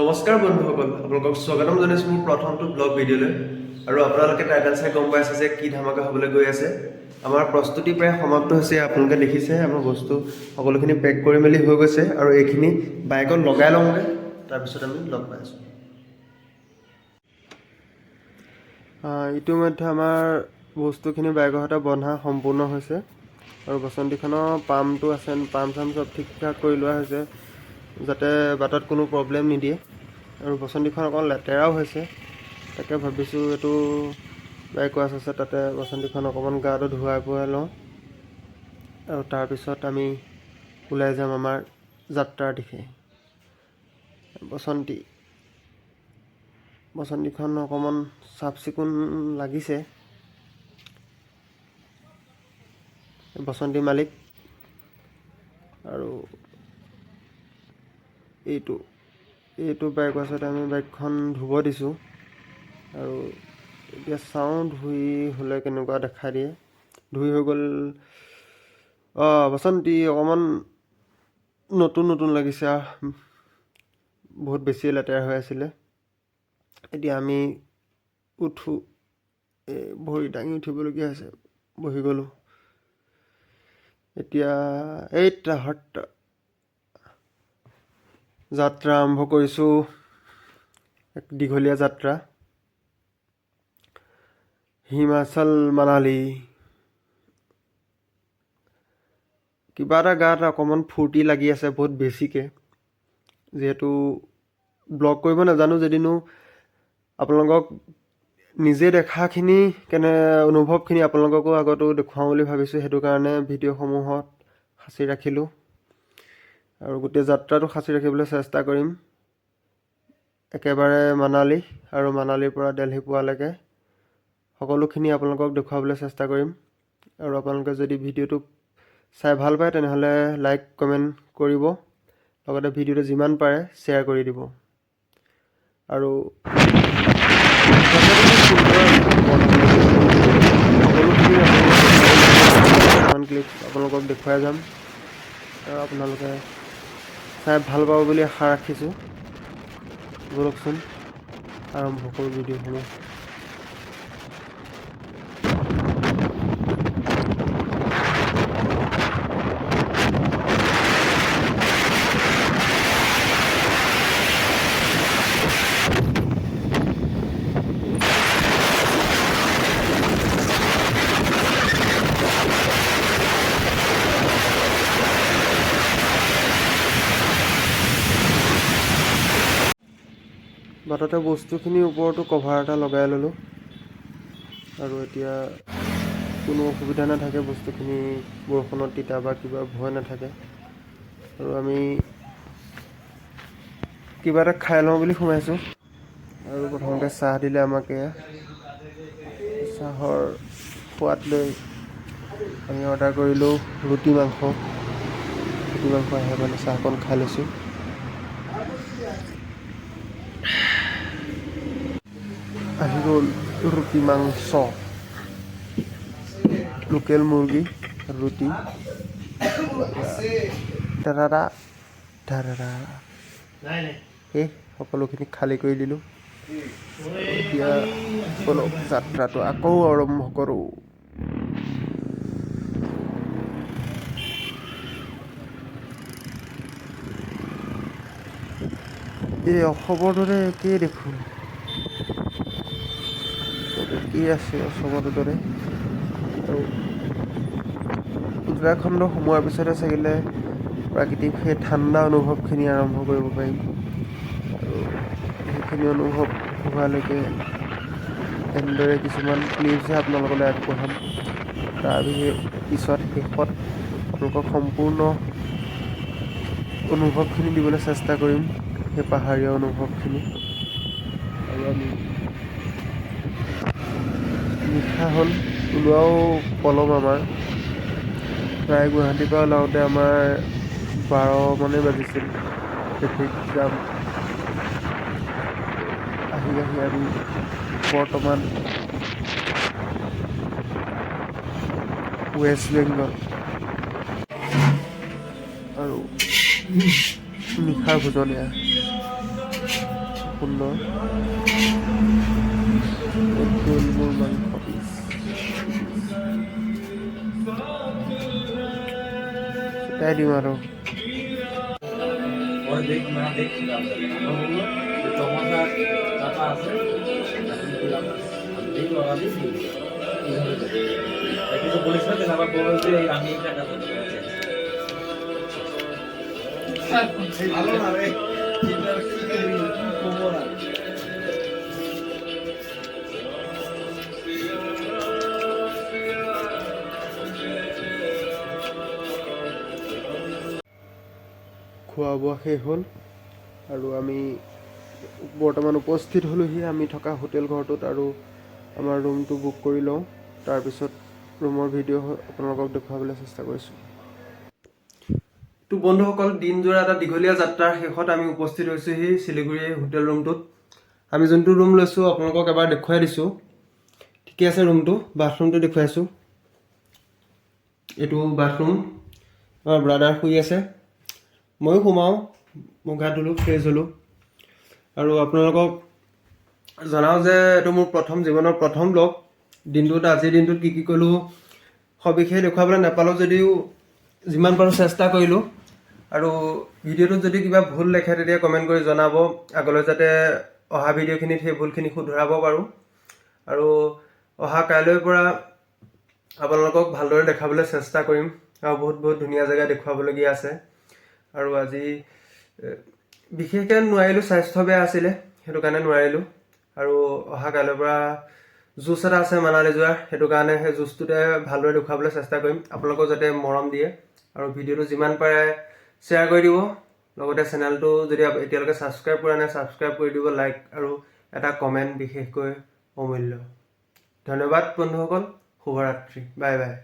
নমস্কাৰ বন্ধুসকল, আপোনালোকক স্বাগতম জনাইছোঁ মোৰ প্ৰথমটো ব্লগ ভিডিঅ'লৈ। আৰু আপোনালোকে টাইটেল চাই গম পাইছে যে কি ধামাকা হ'বলৈ গৈ আছে। আমাৰ প্ৰস্তুতি প্ৰায় সমাপ্ত হৈছে। আপোনালোকে দেখিছে আমাৰ বস্তু সকলোখিনি পেক কৰি মেলি হৈ গৈছে আৰু এইখিনি বাইকত লগাই লওঁগৈ, তাৰপিছত আমি লগ পাই আছোঁ। ইতিমধ্যে আমাৰ বস্তুখিনি বাইকৰ সৈতে বন্ধা সম্পূৰ্ণ হৈছে আৰু বসন্তীখনৰ পাম্পটো আছে, পাম্প চাম্প চব ঠিক ঠাক কৰি লোৱা হৈছে যাতে বাটত কোনো প্ৰব্লেম নিদিয়ে। আৰু বসন্তীখন অকণ লেতেৰাও হৈছে, তাকে ভাবিছোঁ এইটো বাইক ৱাছ আছে তাতে বসন্তীখন অকণমান গাটো ধুৱাই পুৱাই লওঁ আৰু তাৰপিছত আমি ওলাই যাম আমাৰ যাত্ৰাৰ দিশে। বসন্তীখন অকণমান চাফ চিকুণ লাগিছে। বসন্তী মালিক আৰু এইটো বাইক ৱাছত আমি বাইকখন ধুব দিছোঁ আৰু এতিয়া চাওঁ ধুই হ'লে কেনেকুৱা দেখা দিয়ে। ধুই হৈ গ'ল। বসন্তী অকণমান নতুন লাগিছে, বহুত বেছি লেতেৰা হৈ আছিলে। এতিয়া আমি ভৰি দাঙি উঠিবলগীয়া হৈছে, বহি গ'লোঁ। এতিয়া যাত্ৰা আৰম্ভ কৰিছোঁ, এক দীঘলীয়া যাত্ৰা হিমাচল মানালী। কিবা এটা গাত অকণমান ফূৰ্তি লাগি আছে বহুত বেছিকৈ, যিহেতু ব্লগ কৰিব নাজানো যদিনো আপোনালোকক নিজে দেখাখিনি অনুভৱখিনি আপোনালোককো আগতো দেখুৱাওঁ বুলি ভাবিছোঁ। সেইটো কাৰণে ভিডিঅ'সমূহত সাঁচি ৰাখিলোঁ আৰু গোটেই যাত্ৰাটো সাঁচি ৰাখিবলৈ চেষ্টা কৰিম। একেবাৰে মানালী আৰু মানালীৰ পৰা দিল্লী পোৱালৈকে সকলোখিনি আপোনালোকক দেখুৱাবলৈ চেষ্টা কৰিম। আৰু আপোনালোকে যদি ভিডিঅ'টো চাই ভাল পায় তেনেহ'লে লাইক কমেণ্ট কৰিব, লগতে ভিডিঅ'টো যিমান পাৰে শ্বেয়াৰ কৰি দিব। আৰু ক্লিপ আপোনালোকক দেখুৱাই যাম আৰু আপোনালোকে চাই ভাল পাব বুলি আশা ৰাখিছোঁ। বলকচোন আৰম্ভ কৰোঁ ভিডিঅ'সমূহ। বাটতে বস্তুখিনিৰ ওপৰতো কভাৰ এটা লগাই ল'লোঁ আৰু এতিয়া কোনো অসুবিধা নাথাকে, বস্তুখিনি বৰষুণত তিতা বা কিবা ভয় নাথাকে। আৰু আমি কিবা এটা খাই লওঁ বুলি সোমাইছোঁ আৰু প্ৰথমতে চাহ দিলে আমাক। চাহৰ সোৱাদ লৈ আমি অৰ্ডাৰ কৰিলোঁ ৰুটি মাংস আহে মানে চাহকণ খাই লৈছোঁ। আহি গ'ল ৰুটি মাংস, লোকেল মুৰ্গী ৰুটি সকলোখিনি খালী কৰি দিলোঁ। এতিয়া বলক যাত্ৰাটো আকৌ আৰম্ভ কৰোঁ। এই অসমৰ দৰে একেই দেখোন, একেই আছে অসমৰ দৰে। আৰু উত্তৰাখণ্ড সোমোৱাৰ পিছতে চাগিলে প্ৰাকৃতিক সেই ঠাণ্ডা অনুভৱখিনি আৰম্ভ কৰিব পাৰিম। আৰু সেইখিনি অনুভৱ হোৱালৈকে এনেদৰে কিছুমান ক্লিপছহে আপোনালোকলৈ আগবঢ়াম। তাৰ পিছত শেষত আপোনালোকক সম্পূৰ্ণ অনুভৱখিনি দিবলৈ চেষ্টা কৰিম, সেই পাহাৰীয়া অনুভৱখিনি। আৰু আমি নিশা হ'ল, ওলোৱাও পলম আমাৰ। প্ৰায় গুৱাহাটীৰ পৰা ওলাওঁতে আমাৰ 12 মানেই বাজিছিল। ট্ৰেফিক জাম আহি আমি বৰ্তমান ৱেষ্ট বেংগল আৰু নিশাৰ ভোজনীয়া সুন্দৰ। মোৰ মাংস পিচ ফুটাই দিওঁ আৰু খোৱা বোৱা শেষ হ'ল আৰু আমি বৰ্তমান উপস্থিত হ'লোহি আমি থকা হোটেল ঘৰটোত আৰু আমাৰ ৰুমটো বুক কৰি লওঁ। তাৰপিছত ৰুমৰ ভিডিঅ' আপোনালোকক দেখুৱাবলৈ চেষ্টা কৰিছোঁ। তো বন্ধুসকল, দিনযোৰা এটা দীঘলীয়া যাত্ৰাৰ শেষত আমি উপস্থিত হৈছোঁহি শিলিগুৰি হোটেল ৰুমটোত। আমি যোনটো ৰুম লৈছোঁ আপোনালোকক এবাৰ দেখুৱাই দিছোঁ। ঠিকে আছে, ৰুমটো বাথৰুমটো দেখুৱাইছোঁ। এইটো বাথৰুম। আমাৰ ব্ৰাদাৰ শুই আছে, ময়ো সোমাওঁ, মুখ হাত ধুলোঁ, ফ্ৰেছ হ'লোঁ। আৰু আপোনালোকক জনাওঁ যে এইটো মোৰ জীৱনৰ প্ৰথম ব্লগ। আজিৰ দিনটোত কি কৰিলোঁ সবিশেষ দেখুৱাবলৈ নাপালোঁ যদিও যিমান পাৰোঁ চেষ্টা কৰিলোঁ। আৰু ভিডিঅ'টোত যদি কিবা ভুল দেখে তেতিয়া কমেণ্ট কৰি জনাব, আগলৈ যাতে অহা ভিডিঅ'খিনিত সেই ভুলখিনি শুধৰাব পাৰোঁ। আৰু অহা কাইলৈৰ পৰা আপোনালোকক ভালদৰে দেখাবলৈ চেষ্টা কৰিম আৰু বহুত ধুনীয়া জেগা দেখুৱাবলগীয়া আছে। আৰু আজি বিশেষকৈ নোৱাৰিলোঁ, স্বাস্থ্য বেয়া আছিলে, সেইটো কাৰণে নোৱাৰিলোঁ। আৰু অহা কাইলৈৰ পৰা জুচ এটা আছে মানালী যোৱাৰ, সেইটো কাৰণে সেই জুচটোতে ভালদৰে দেখুৱাবলৈ চেষ্টা কৰিম। আপোনালোকক যাতে মৰম দিয়ে আৰু ভিডিঅ'টো যিমান পাৰে শ্বেয়াৰ কৰি দিব। লগতে চেনেলটো যদি এতিয়ালৈকে ছাবস্ক্ৰাইব কৰা নাই ছাবস্ক্ৰাইব কৰি দিব, লাইক আৰু এটা কমেণ্ট বিশেষকৈ অমূল্য। ধন্যবাদ বন্ধুসকল, শুভৰাত্ৰি, বাই বাই।